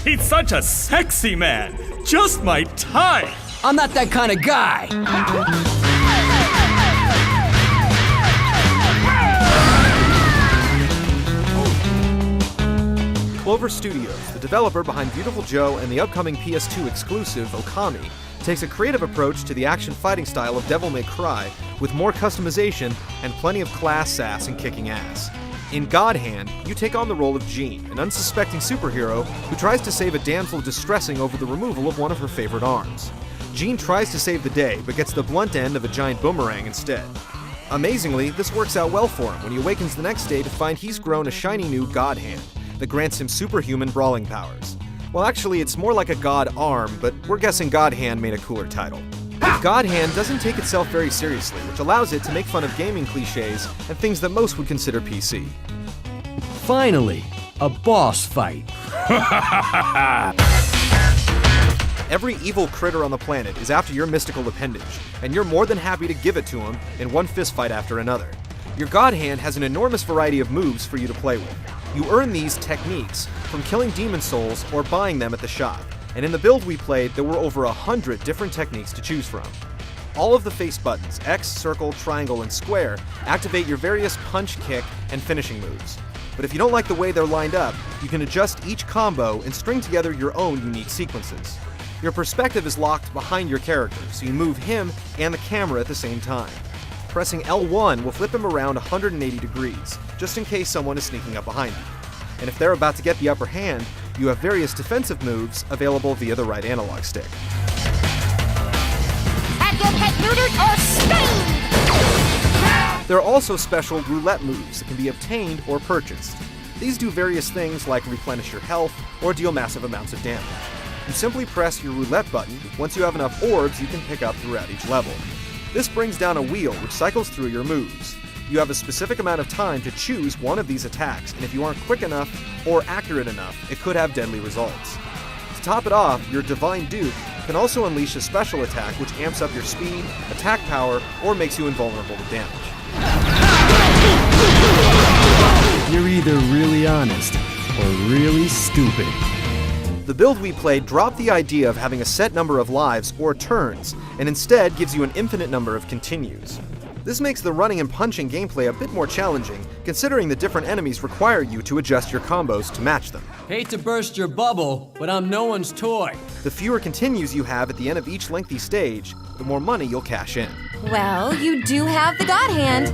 He's such a sexy man. Just my type. I'm not that kind of guy. Clover Studios, the developer behind Beautiful Joe and the upcoming PS2 exclusive Okami, takes a creative approach to the action fighting style of Devil May Cry with more customization and plenty of class, sass, and kicking ass. In God Hand, you take on the role of Jean, an unsuspecting superhero who tries to save a damsel distressing over the removal of one of her favorite arms. Jean tries to save the day, but gets the blunt end of a giant boomerang instead. Amazingly, this works out well for him when he awakens the next day to find he's grown a shiny new God Hand that grants him superhuman brawling powers. Well, actually, it's more like a God Arm, but we're guessing God Hand made a cooler title. God Hand doesn't take itself very seriously, which allows it to make fun of gaming cliches and things that most would consider PC. Finally, a boss fight. Every evil critter on the planet is after your mystical appendage, and you're more than happy to give it to him in one fistfight after another. Your God Hand has an enormous variety of moves for you to play with. You earn these techniques from killing demon souls or buying them at the shop, and in the build we played, there were over 100 different techniques to choose from. All of the face buttons, X, circle, triangle, and square, activate your various punch, kick, and finishing moves. But if you don't like the way they're lined up, you can adjust each combo and string together your own unique sequences. Your perspective is locked behind your character, so you move him and the camera at the same time. Pressing L1 will flip him around 180 degrees, just in case someone is sneaking up behind you. And if they're about to get the upper hand, you have various defensive moves available via the right analog stick. Have your pet neutered or spayed! There are also special roulette moves that can be obtained or purchased. These do various things like replenish your health or deal massive amounts of damage. You simply press your roulette button once you have enough orbs you can pick up throughout each level. This brings down a wheel which cycles through your moves. You have a specific amount of time to choose one of these attacks, and if you aren't quick enough or accurate enough, it could have deadly results. To top it off, your Divine Duke can also unleash a special attack which amps up your speed, attack power, or makes you invulnerable to damage. You're either really honest or really stupid. The build we played dropped the idea of having a set number of lives or turns, and instead gives you an infinite number of continues. This makes the running and punching gameplay a bit more challenging, considering the different enemies require you to adjust your combos to match them. Hate to burst your bubble, but I'm no one's toy. The fewer continues you have at the end of each lengthy stage, the more money you'll cash in. Well, you do have the God Hand.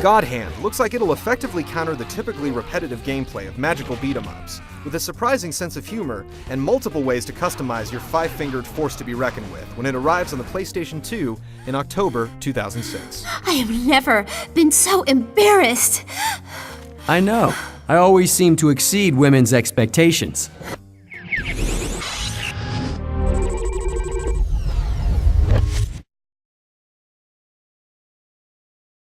God Hand looks like it'll effectively counter the typically repetitive gameplay of magical beat-em-ups, with a surprising sense of humor and multiple ways to customize your five-fingered force to be reckoned with when it arrives on the PlayStation 2 in October 2006. I have never been so embarrassed. I know. I always seem to exceed women's expectations.